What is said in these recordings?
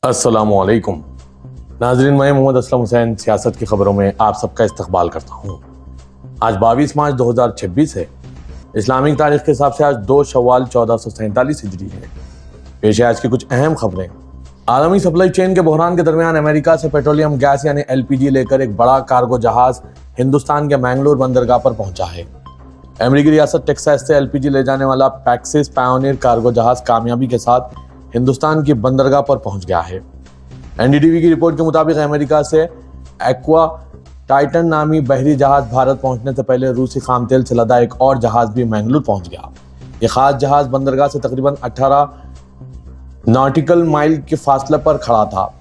अस्सलाम वालेकुम नाजरीन, मैं मोहम्मद असलम हुसैन सियासत की खबरों में आप सबका इस्तकबाल करता हूँ। आज 22 मार्च 2026 है। इस्लामिक तारीख के हिसाब से आज 2 शव्वाल 1447 हिजरी है। पेश है आज की कुछ अहम खबरें। आलमी सप्लाई चेन के बहरान के दरमियान अमेरिका से पेट्रोलियम गैस यानी LPG लेकर एक बड़ा कार्गो जहाज हिंदुस्तान के मैंगलोर बंदरगाह पर पहुंचा है। अमेरिकी रियासत टेक्सास से LPG ले जाने वाला पैक्सिस पायोनियर कार्गो जहाज कामयाबी के साथ हिंदुस्तान की बंदरगाह पर पहुंच गया है। NDTV की रिपोर्ट के मुताबिक अमेरिका से एक्वा टाइटन नामी बहरी जहाज भारत पहुंचने से पहले रूसी खाम तेल से लदा एक और जहाज भी मैंगलोर पहुंच गया। ये खास जहाज बंदरगाह से तकरीबन 18 नॉटिकल माइल के फासले पर खड़ा था।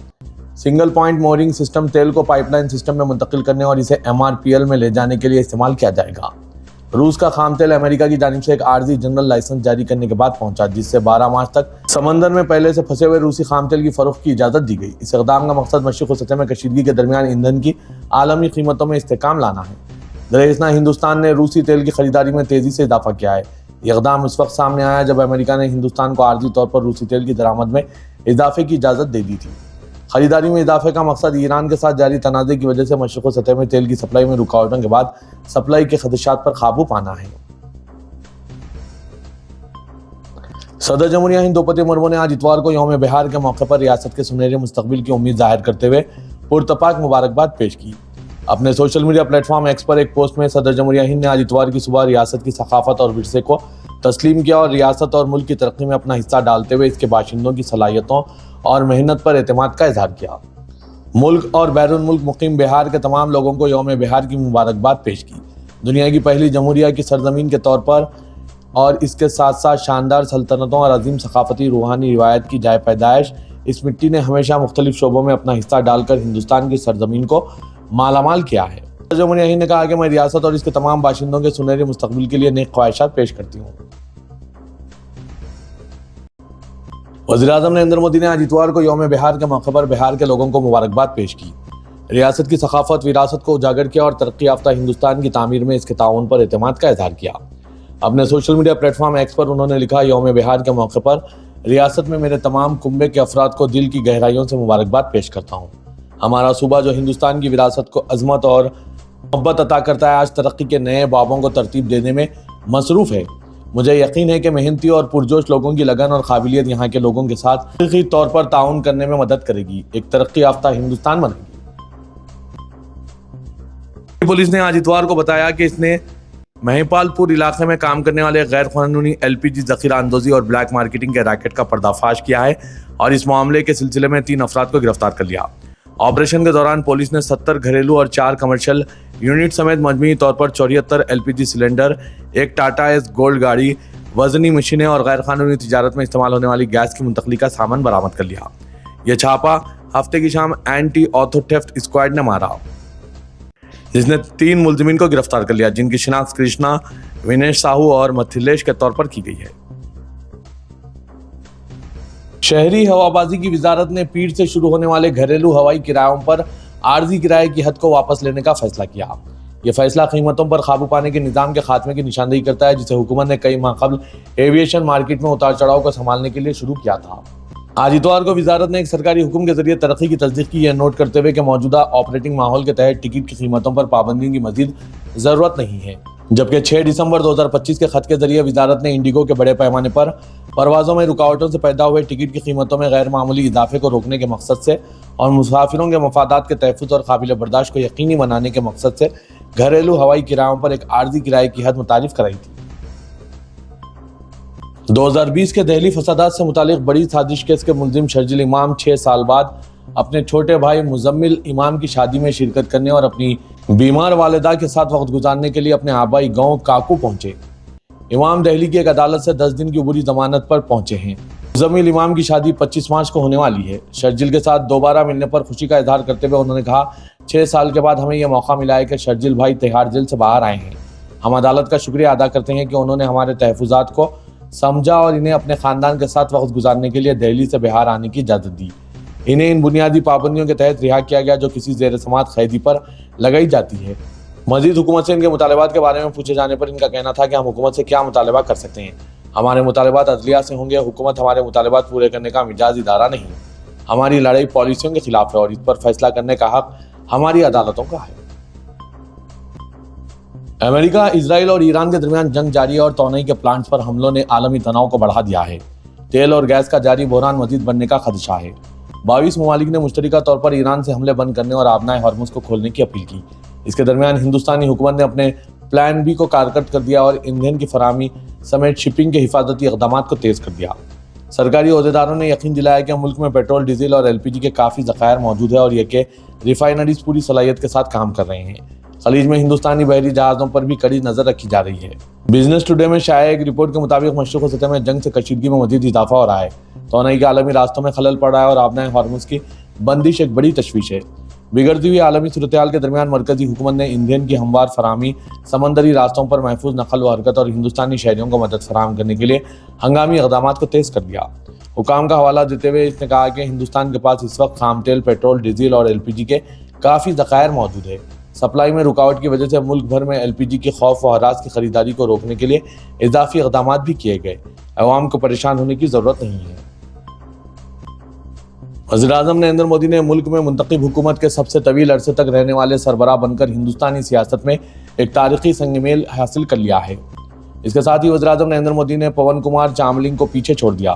सिंगल पॉइंट मोरिंग सिस्टम तेल को पाइपलाइन सिस्टम में मुंतकिल करने और इसे MRPL में ले जाने के लिए इस्तेमाल किया जाएगा। रूस का खाम तेल अमेरिका की जानिब से एक आर्जी जनरल लाइसेंस जारी करने के बाद पहुंचा, जिससे 12 मार्च तक समंदर में पहले से फंसे हुए रूसी खाम तेल की फरोख्त की इजाजत दी गई। इस इक़दाम का मकसद मशरिक़ और सतह में कशीदगी के दरमियान ईंधन की आलमी कीमतों में इस्तेहकाम लाना है। दरअसल हिंदुस्तान ने रूसी तेल की खरीदारी में तेजी से इजाफा किया है। ये इक़दाम उस वक्त सामने आया जब अमेरिका ने हिंदुस्तान को आर्जी तौर पर रूसी तेल की दरामद में इजाफे की इजाज़त दे दी थी। खरीदारी में इजाफे का मकसद ईरान के साथ जारी तनाज़े की वजह से मशरिक़ और सतह में तेल की सप्लाई में रुकावटों के बाद सप्लाई के खदशात पर काबू पाना है। सदर जमहूरिया हिंद द्रौपदी मुर्मू ने आज इतवार को यौम बिहार के मौके पर रियासत के सुनहरे मुस्तकबिल की उम्मीद जाहिर करते हुए पुरतपाक मुबारकबाद पेश की। अपने सोशल मीडिया प्लेटफॉर्म एक्स पर एक पोस्ट में सदर जमहूरिया हिंद ने आज इतवार की सुबह रियासत की सकाफत और विरसे को तस्लीम किया और रियासत और मुल्क की तरक्की में अपना हिस्सा डालते हुए इसके बाशिंदों की सलाहियतों और मेहनत पर एतमाद का इजहार किया। मुल्क और बैरून मुल्क मुकीम बिहार के तमाम लोगों को यौम बिहार की मुबारकबाद पेश की। दुनिया की पहली जमहूरिया की सरजमीन के तौर पर और इसके साथ साथ शानदार सल्तनतों और अजीम सकाफती रूहानी रिवायत की जाए पैदाइश, इस मिट्टी ने हमेशा मुख्तलिफ शोबों में अपना हिस्सा डालकर हिंदुस्तान की सरजमीन को मालामाल किया है। जमहूरिया हिंद ने कहा कि मैं रियासत और इसके तमाम बाशिंदों के सुनहरे मुस्तकबिल के लिए नेक ख्वाहिशात पेश करती हूँ। वज़ीर-ए-आज़म नरेंद्र मोदी ने आज इतवार को यौम बिहार के मौके पर बिहार के लोगों को मुबारकबाद पेश की। रियासत की सकाफत विरासत को उजागर किया और तरक्की याफ्ता हिंदुस्तान की तामीर में इसके ताउन पर एतमाद का इजहार किया। अपने सोशल मीडिया प्लेटफॉर्म एक्स पर उन्होंने लिखा, यौम बिहार के मौके पर रियासत में मेरे तमाम कुंबे के अफराद को दिल की गहराइयों से मुबारकबाद पेश करता हूँ। हमारा सूबा जो हिंदुस्तान की विरासत को अजमत और मोहब्बत अता करता है, आज तरक्की के नए बाबों को तरतीब देने में मसरूफ़ है। मुझे यकीन है कि मेहनती और पुरजोश लोगों की लगन और काबिलियत यहाँ के लोगों के साथ हकीकी तौर पर ताउन करने में मदद करेगी, एक तरक्की याफ्ता हिंदुस्तान बनेगी। पुलिस ने आज इतवार को बताया कि इसने महिपालपुर इलाके में काम करने वाले गैर कानूनी LPG जखीरा अंदोजी और ब्लैक मार्केटिंग के रैकेट का पर्दाफाश किया है और इस मामले के सिलसिले में 3 अफराद को गिरफ्तार कर लिया। ऑपरेशन के दौरान पुलिस ने 70 घरेलू और 4 कमर्शियल यूनिट समेत मजमूई तौर पर 74 LPG सिलेंडर, एक टाटा एस गोल्ड गाड़ी, वजनी मशीनें और गैर कानूनी तिजारत में इस्तेमाल होने वाली गैस की मुंतकली का सामान बरामद कर लिया। यह छापा हफ्ते की शाम एंटी ऑथो थेफ्ट स्क्वाड ने मारा, जिसने 3 मुलजिमीन को गिरफ्तार कर लिया, जिनकी शिनाख्त कृष्णा, विनेश साहू और मथिलेश के तौर पर की गई है। शहरी हवाबाजी की वजारत ने पीर से शुरू होने वाले घरेलू हवाई किरायों पर आर्जी किराए की हद को वापस लेने का फैसला किया। यह फैसला कीमतों पर काबू पाने के निज़ाम के खात्मे की निशानदेही करता है, जिसे हुकूमत ने कई माह कबल एविएशन मार्केट में उतार चढ़ाव को संभालने के लिए शुरू किया था। आज इतवार को वजारत ने एक सरकारी हुक्म के जरिए तरक्की की तस्दीक की, यह नोट करते हुए कि मौजूदा ऑपरेटिंग माहौल के तहत टिकट की कीमतों पर पाबंदियों की मजीद ज़रूरत नहीं है। जबकि 6 दिसंबर 2025 के खत के जरिए वजारत ने इंडिगो के बड़े पैमाने पर परवाज़ों में रुकावटों से पैदा हुए टिकट की कीमतों में गैर मामूली इजाफे को रोकने के मकसद से और मुसाफिरों के मफादात के तहफ़्फ़ुज़ और काबिल बर्दाश्त को यकीनी बनाने के मकसद से घरेलू हवाई किरायों पर एक आर्जी किराए की हद मुतारिफ कराई थी। 2020 के दहली फसादात से मुतालिक बड़ी साजिश केस के मुलजिम शर्जिल इमाम 6 साल बाद अपने छोटे भाई मुजम्मिल इमाम की शादी में शिरकत करने और अपनी बीमार वालिदा के साथ वक्त गुजारने के लिए अपने आबाई गांव काकू पहुंचे। इमाम दिल्ली की एक अदालत से 10 दिन की उबरी जमानत पर पहुंचे हैं। मुजम्मिल इमाम की शादी 25 मार्च को होने वाली है। शर्जिल के साथ दोबारा मिलने पर खुशी का इजहार करते हुए उन्होंने कहा, 6 साल के बाद हमें यह मौका मिला है कि शर्जिल भाई तिहाड़ जेल से बाहर आए हैं। हम अदालत का शुक्रिया अदा करते हैं कि उन्होंने हमारे तहफ़्फ़ुज़ात को समझा और इन्हें अपने ख़ानदान के साथ वक्त गुजारने के लिए दिल्ली से बिहार आने की इजाज़त दी। इन्हें इन बुनियादी पाबंदियों के तहत रिहा किया गया जो किसी ज़ेर समात कैदी पर लगाई जाती है। मजीद हुकूमत से इनके मुतालबात के बारे में पूछे जाने पर इनका कहना था कि हम हुकूमत से क्या मुतालबा कर सकते हैं। हमारे मुतालबात अदलिया से होंगे, हुकूमत हमारे मुतालबात पूरे करने का मिजाज इदारा नहीं। ہماری لڑائی پالیسیوں کے خلاف ہے اور اس پر فیصلہ کرنے کا حق ہماری عدالتوں کا ہے۔ امریکہ، اسرائیل اور ایران کے درمیان جنگ جاری ہے اور توانائی کے پلانٹس پر حملوں نے عالمی تناؤ کو بڑھا دیا ہے۔ تیل اور گیس کا جاری بحران مزید بڑھنے کا خدشہ ہے۔ 22 ممالک نے مشترکہ طور پر ایران سے حملے بند کرنے اور آبنائے ہارمز کو کھولنے کی اپیل کی۔ اس کے درمیان ہندوستانی حکومت نے اپنے پلان بی کو کارکرد کر دیا اور ایندھن کی فراہمی سمیت شپنگ کے حفاظتی اقدامات کو تیز کر دیا۔ سرکاری عہدیداروں نے یقین دلایا کہ ملک میں پیٹرول، ڈیزل اور LPG کے کافی ذخائر موجود ہے اور یہ کہ ریفائنریز پوری صلاحیت کے ساتھ کام کر رہے ہیں۔ خلیج میں ہندوستانی بحری جہازوں پر بھی کڑی نظر رکھی جا رہی ہے۔ بزنس ٹوڈے میں شائع ایک رپورٹ کے مطابق مشرق سطح میں جنگ سے کشیدگی میں مزید اضافہ ہو رہا ہے، توانائی کے عالمی راستوں میں خلل پڑ رہا ہے اور آبنائے ہارمز کی بندش ایک بڑی تشویش ہے۔ بگڑتی ہوئی عالمی صورتحال کے درمیان مرکزی حکومت نے ایندھن کی ہموار فراہمی، سمندری راستوں پر محفوظ نقل و حرکت اور ہندوستانی شہریوں کو مدد فراہم کرنے کے لیے ہنگامی اقدامات کو تیز کر دیا۔ حکام کا حوالہ دیتے ہوئے اس نے کہا کہ ہندوستان کے پاس اس وقت خام تیل، پیٹرول، ڈیزل اور LPG کے کافی ذخائر موجود ہے۔ سپلائی میں رکاوٹ کی وجہ سے ملک بھر میں LPG کی خوف و ہراس کی خریداری کو روکنے کے لیے اضافی اقدامات بھی کیے گئے۔ عوام کو پریشان ہونے کی ضرورت نہیں ہے۔ وزیراعظم نریندر مودی نے ملک میں منتخب حکومت کے سب سے طویل عرصے تک رہنے والے سربراہ بن کر ہندوستانی سیاست میں ایک تاریخی سنگ میل حاصل کر لیا ہے۔ اس کے ساتھ ہی وزیراعظم نریندر مودی نے پون کمار چاملنگ کو پیچھے چھوڑ دیا،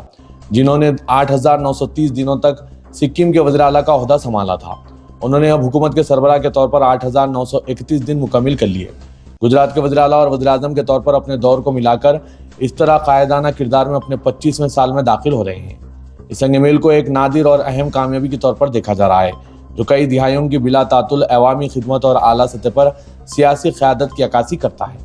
جنہوں نے 8,930 دنوں تک سکم کے وزیر اعلیٰ کا عہدہ سنبھالا تھا۔ انہوں نے اب حکومت کے سربراہ کے طور پر 8,931 دن مکمل کر لیے۔ گجرات کے وزیر اعلیٰ اور وزیر اعظم کے طور پر اپنے دور کو ملا کر اس طرح قائدانہ کردار میں اپنے 25ویں سال میں داخل ہو رہے ہیں۔ اس سنگ میل کو ایک نادر اور اہم کامیابی کے طور پر دیکھا جا رہا ہے، جو کئی دہائیوں کی بلا تعطل عوامی خدمت اور اعلیٰ سطح پر سیاسی قیادت کی عکاسی کرتا ہے۔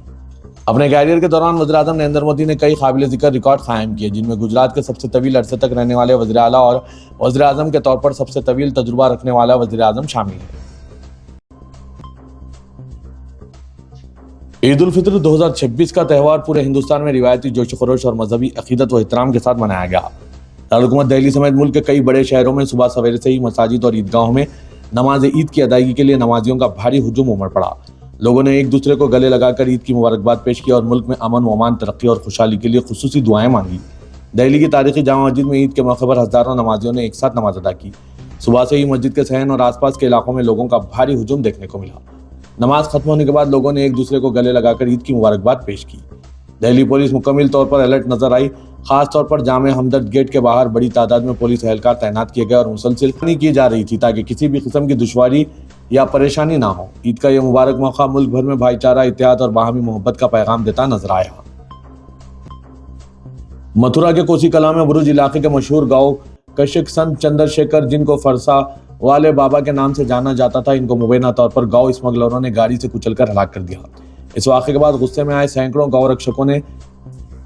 اپنے کیریئر کے دوران وزیر اعظم نریندر مودی نے کئی قابل ذکر ریکارڈ قائم کیے، جن میں گجرات کے سب سے طویل عرصے تک رہنے والے وزیر اعلیٰ اور وزیر اعظم کے طور پر سب سے طویل تجربہ رکھنے والا وزیر اعظم شامل ہے۔ عید الفطر 2026 کا تہوار پورے ہندوستان میں روایتی جوش و خروش اور مذہبی عقیدت و احترام کے ساتھ منایا گیا۔ دارالحکومت دہلی سمیت ملک کے کئی بڑے شہروں میں صبح سویرے سے ہی مساجد اور عیدگاہوں میں نماز عید کی ادائیگی کے لیے نمازیوں کا بھاری ہجوم امڑ پڑا۔ لوگوں نے ایک دوسرے کو گلے لگا کر عید کی مبارکباد پیش کی اور ملک میں امن و امان، ترقی اور خوشحالی کے لیے خصوصی دعائیں مانگی۔ دہلی کی تاریخی جامع مسجد میں عید کے موقع پر ہزاروں نمازیوں نے ایک ساتھ نماز ادا کی۔ صبح سے ہی مسجد کے صحن اور آس پاس کے علاقوں میں لوگوں کا بھاری ہجوم دیکھنے کو ملا۔ نماز ختم ہونے کے بعد لوگوں نے ایک دوسرے کو گلے لگا کر عید کی مبارکباد پیش کی۔ دہلی پولیس مکمل طور پر الرٹ نظر آئی۔ خاص طور پر جامع ہمدرد گیٹ کے باہر بڑی تعداد میں پولیس اہلکار تعینات کیے گئے اور مسلسل نگرانی کی جا رہی تھی تاکہ کسی بھی قسم کی دشواری یا پریشانی نہ ہو۔ عید کا یہ مبارک موقع ملک بھر میں بھائی چارہ، اتحاد اور باہمی محبت کا پیغام دیتا نظر آیا۔ متھرا کے کوسی کلاں میں برج علاقے کے مشہور گاؤں کشک سنت چندر شیکھر، جن کو فرسا والے بابا کے نام سے جانا جاتا تھا، ان کو مبینہ طور پر گاؤں اسمگلروں نے گاڑی سے کچل کر ہلاک کر دیا۔ اس واقعے کے بعد غصے میں آئے سینکڑوں گاؤں رکشکوں نے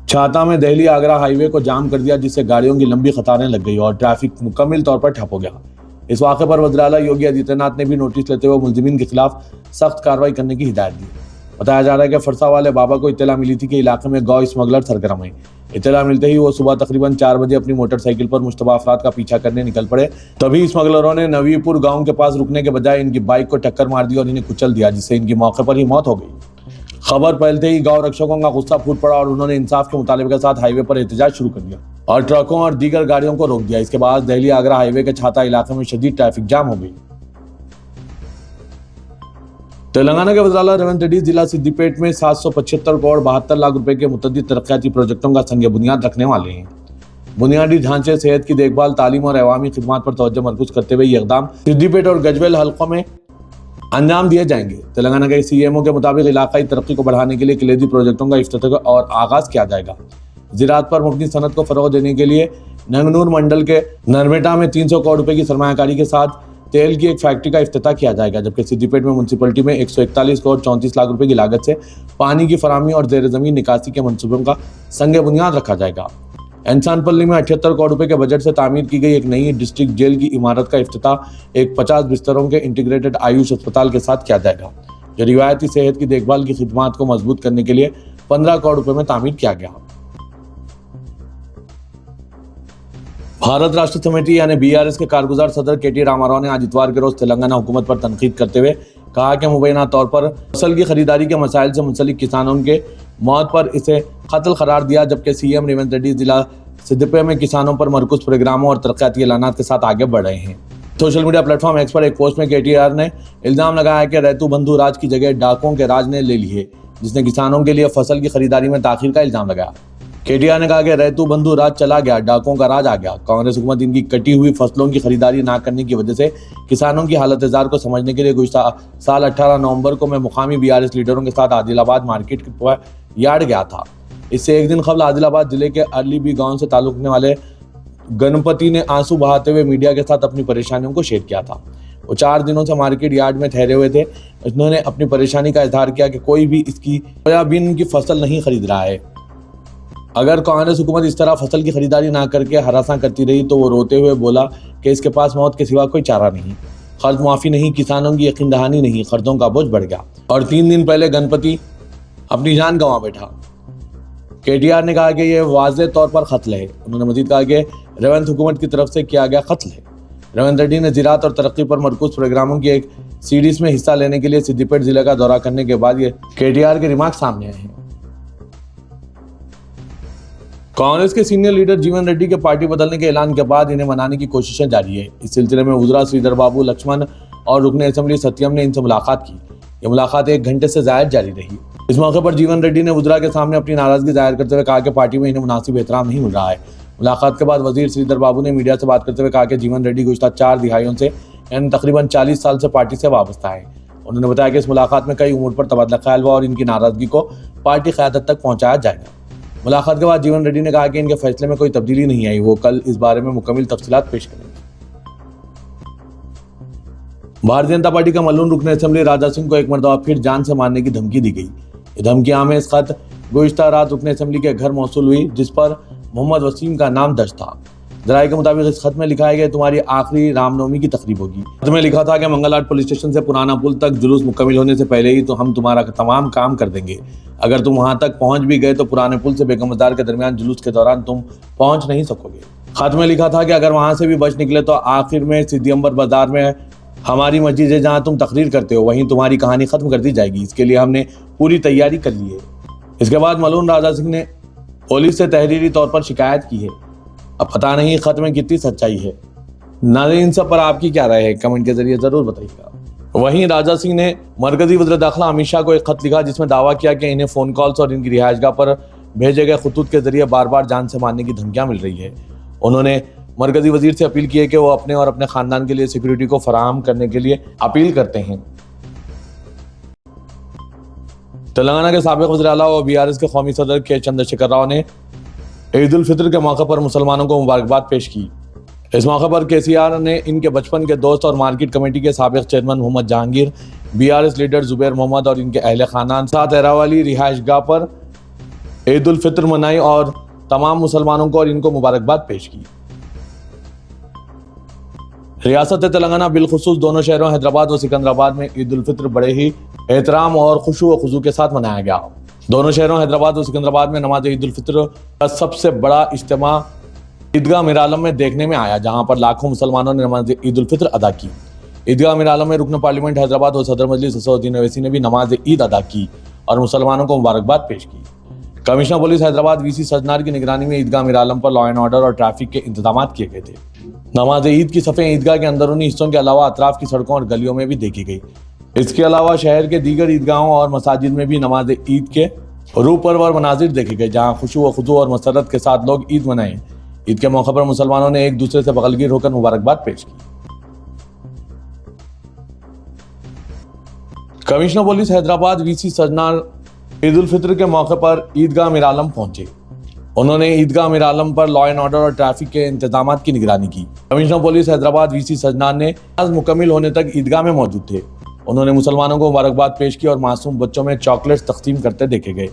چھاتا میں دہلی آگرہ ہائی وے کو جام کر دیا، جس سے گاڑیوں کی لمبی قطاریں لگ گئی اور ٹریفک مکمل طور پر ٹھپ ہو گیا۔ اس واقعے پر وزیر اعلیٰ یوگی آدتیہ ناتھ نے بھی نوٹس لیتے ہوئے ملزمین کے خلاف سخت کارروائی کرنے کی ہدایت دی۔ بتایا جا رہا ہے کہ فرسا والے بابا کو اطلاع ملی تھی کہ علاقے میں گاؤں اسمگلر سرگرم ہیں۔ اطلاع ملتے ہی وہ صبح تقریباً 4 بجے اپنی موٹر سائیکل پر مشتبہ افراد کا پیچھا کرنے نکل پڑے۔ تبھی اسمگلروں نے نوی پور گاؤں کے پاس رکنے کے بجائے ان کی بائک کو ٹکر مار دی اور انہیں کچل دیا، جس سے ان کی موقع پر ہی موت ہو گئی۔ خبر پھیلتے ہی گاؤں رکشکوں کا غصہ پھوٹ پڑا اور انہوں نے انصاف کے مطالبے کے ساتھ ہائی وے پر احتجاج شروع کر دیا اور ٹرکوں اور دیگر گاڑیوں کو روک دیا۔ اس کے بعد دہلی آگرہ ہائی وے کے چھاتا علاقے میں شدید ٹریفک جام ہو گئی۔ تلنگانہ کے وزیر اعلیٰ ریونت ریڈی ضلع سدی پیٹ میں 775 کروڑ 72 لاکھ روپے کے متعدد ترقیاتی پروجیکٹوں کا سنگ بنیاد رکھنے والے ہیں۔ بنیادی ڈھانچے، صحت کی دیکھ بھال، تعلیم اور عوامی خدمات پر توجہ مرکوز کرتے ہوئے یہ اقدام سدی پیٹ اور گجویل حلقوں میں انجام دیے جائیں گے۔ تلنگانہ کے CMO کے مطابق علاقائی ترقی کو بڑھانے کے لیے کلیدی پروجیکٹوں کا افتتاح اور آغاز کیا جائے گا۔ زراعت پر مبنی صنعت کو فروغ دینے کے لیے ننگنور منڈل کے نرمیٹا میں 300 کروڑ روپے کی سرمایہ کاری کے ساتھ تیل کی ایک فیکٹری کا افتتاح کیا جائے گا، جبکہ سدی پیٹ میں میونسپلٹی میں 141 کروڑ 34 لاکھ روپے کی لاگت سے پانی کی فراہمی اور زیر زمین نکاسی کے منصوبوں کا سنگ بنیاد رکھا جائے گا۔ انسان پلی میں 78 کروڑ روپے کے بجٹ سے تعمیر کی گئی ایک نئی ڈسٹرکٹ جیل کی عمارت کا افتتاح ایک 50 بستروں کے انٹیگریٹڈ آیوش اسپتال کے ساتھ کیا جائے گا، جو روایتی صحت کی دیکھ بھال کی خدمات کو مضبوط کرنے کے لیے 15 کروڑ روپے میں تعمیر کیا گیا۔ بھارت راشٹر سمیتی یعنی BRS کے کارگزار صدر KT راما راؤ نے آج اتوار کے روز تلنگانہ حکومت پر تنقید کرتے ہوئے کہا کہ مبینہ طور پر فصل کی خریداری کے مسائل سے منسلک کسانوں کے موت پر اسے قتل قرار دیا، جبکہ CM ریونت ریڈی ضلع सिद्दीपे में किसानों पर मरकूज प्रोग्रामों और तरक्याती ऐलानात के साथ आगे बढ़ रहे हैं। सोशल मीडिया प्लेटफॉर्म एक्स पर एक पोस्ट में केटीआर ने इल्जाम लगाया कि रैतू बंधु राज की जगह डाकों के राज ने ले ली है, जिसने किसानों के लिए फसल की खरीदारी में ताखीर का इल्जाम लगाया। केटीआर ने कहा कि रैतू बंधु राज चला गया, डाकों का राज आ गया। कांग्रेस हुकूमत इनकी कटी हुई फसलों की खरीदारी ना करने की वजह से किसानों की हालत जार को समझने के लिए गुज़श्ता साल 18 नवंबर को मैं मुकामी बीआरएस लीडरों के साथ आदिलाबाद मार्केट पर यार्ड गया था। इससे एक दिन कबल आदिलाबाद जिले के अरली बी गांव से ताल्लुक रखने वाले गणपति ने आंसू बहाते हुए मीडिया के साथ अपनी परेशानियों को शेयर किया था। वो 4 दिनों से मार्केट यार्ड में ठहरे हुए थे। उन्होंने अपनी परेशानी का इजहार किया कि कोई भी इसकी सोयाबीन की फसल नहीं खरीद रहा है। अगर कांग्रेस हुकूमत इस तरह फसल की खरीदारी ना करके हरासा करती रही तो वो रोते हुए बोला कि इसके पास मौत के सिवा कोई चारा नहीं, कर्ज माफी नहीं, किसानों की यकीन दहानी नहीं, कर्जों का बोझ बढ़ गया। और 3 दिन पहले गणपति अपनी जान गंवा बैठा। केटीआर ने कहा कि यह वाज़ेह तौर पर कत्ल है। उन्होंने मजीद कहा कि रेवंत हुकूमत की तरफ से किया गया कत्ल है। रेवंत रेड्डी ने ज़राअत और तरक्की पर मरकूज प्रोग्रामों की एक सीरीज में हिस्सा लेने के लिए सिद्दीपेट जिले का दौरा करने के बाद ये केटीआर के रिमार्क सामने आए हैं। कांग्रेस के सीनियर लीडर जीवन रेड्डी के पार्टी बदलने के ऐलान के बाद इन्हें मनाने की कोशिशें जारी है। इस सिलसिले में वज़रा श्रीधर बाबू, लक्ष्मण और रुकन असेंबली सत्यम ने इनसे मुलाकात की। ये मुलाकात 1 घंटे से ज़ायद जारी रही। इस मौके पर जीवन रेड्डी ने वज़रा के सामने अपनी नाराजगी जाहिर करते हुए कहा कि पार्टी में इन्हें मुनासिब एहतराम नहीं मिल रहा है। मुलाकात के बाद वजीर श्रीधर बाबू ने मीडिया से बात करते हुए कहा कि जीवन रेड्डी गुज़श्ता 4 दिहाइयों से यानी तकरीबन 40 साल से पार्टी से वाबस्ता है। उन्होंने बताया कि इस मुलाकात में कई उमूर पर तबादला ख्याल हुआ और इनकी नाराजगी को पार्टी क़यादत तक पहुँचाया जाएगा। मुलाकात के बाद जीवन रेड्डी ने कहा कि इनके फैसले में कोई तब्दीली नहीं आई, वो कल इस बारे में मुकम्मल तफसीलात पेश करेंगे। भारतीय जनता पार्टी का मल्लून रुकन असेंबली राजा सिंह को एक मरतबा फिर जान से मारने की धमकी दी गई। ये धमकी आमेज खत गुज़श्ता रात रुकन असेंबली के घर मौसूल हुई, जिस पर मोहम्मद वसीम का नाम दर्ज था। जराये के मुताबिक इस खत में लिखा है कि तुम्हारी आखिरी रामनवमी की तकरीब होगी। खत में लिखा था कि मंगलहाट पुलिस स्टेशन से पुराना पुल तक जुलूस मुकम्मल होने से पहले ही तो हम तुम्हारा तमाम काम कर देंगे। अगर तुम वहां तक पहुंच भी गए तो पुराने पुल से बेगम बाजार के दरमियान जुलूस के दौरान तुम पहुंच नहीं सकोगे। खत में लिखा था कि अगर वहां से भी बच निकले तो आखिर में सिद्दीअंबर बाजार में हमारी मस्जिद है, जहाँ तुम तकरीर करते हो, वहीं तुम्हारी कहानी खत्म कर दी जाएगी। इसके लिए हमने पूरी तैयारी कर ली है। इसके बाद मल्लून राजा सिंह ने पुलिस से तहरीरी तौर पर शिकायत की है। अब पता नहीं खत में कितनी सच्चाई है। नाज़रीन, इन सब पर आपकी क्या राय है, कमेंट के जरिए जरूर बताइएगा। वहीं राजा सिंह ने मरकजी वज़ीर दाखिला अमित शाह को एक खत लिखा, जिसमें दावा किया कि इन्हें फ़ोन कॉल्स और इनकी रिहाइशगाह पर भेजे गए खतूत के जरिए बार बार जान से मारने की धमकियां मिल रही है। उन्होंने मरकजी वजीर से अपील की है कि वो अपने और अपने खानदान के लिए सिक्योरिटी को फराहम करने के लिए अपील करते हैं। तेलंगाना के साबिक वज़ीर आला और बीआरएस के कौमी सदर के चंद्रशेखर राव ने ईद उल फितर के मौके पर मुसलमानों को मुबारकबाद पेश की। इस मौके पर केसीआर ने इनके बचपन के दोस्त और मार्केट कमेटी के साबिक chairman Mohammad Jahangir, BRS leader Zubair Mohammad और इनके अहले खानान साथ एरावाली रिहाइशगाह पर ईद उल फितर मनाई और तमाम मुसलमानों को और इनको मुबारकबाद पेश की। रियासत तेलंगाना बिलखुसूस दोनों शहरों हैदराबाद व सिकंदराबाद में ईद उल फितर बड़े ही एहतराम और खुशू व खुजू के साथ मनाया गया। दोनों शहरों हैदराबाद व सिकंदराबाद में नमाज ईद उल फितर का सबसे बड़ा इज्तिमा ईदगाह मीर आलम में देखने में आया, जहां पर लाखों मुसलमानों ने नमाज ईद उल फितर अदा की। ईदगाह मीर आलम में रुकन पार्लियामेंट हैदराबाद और सदर मजलिस असदुद्दीन ओवैसी ने भी नमाज ईद अदा की और मुसलमानों को मुबारकबाद पेश की। कमिश्नर पुलिस हैदराबाद वीसी सजनार की निगरानी में ईदगाह मीर आलम पर लॉ एंड ऑर्डर और ट्रैफिक के इंतजाम किए गए थे। नमाज ईद की सफ़ें ईदगाह के अंदरूनी हिस्सों के अलावा अतराफ की सड़कों और गलियों में भी देखी गई। इसके अलावा शहर के दीगर ईदगाहों और मसाजिद में भी नमाज ईद के रूह परवर मनाजिर देखे गए, जहाँ खुशू व खुजू और मसरत के साथ लोग ईद मनाए। ईद के मौके पर मुसलमानों ने एक दूसरे से बगलगीर होकर मुबारकबाद पेश की। कमिश्नर पुलिस हैदराबाद वीसी सजनार ईद उल फितर के मौके पर ईदगाह मीर आलम पहुंचे। उन्होंने ईदगाह मीर आलम पर लॉ एंड ऑर्डर और ट्रैफिक के इंतजाम की निगरानी की। कमिश्नर पुलिस हैदराबाद वीसी सजनार ने आज मुकम्मल होने तक ईदगाह में मौजूद थे। उन्होंने मुसलमानों को मुबारकबाद पेश की और मासूम बच्चों में चॉकलेट्स तकसीम करते देखे गए।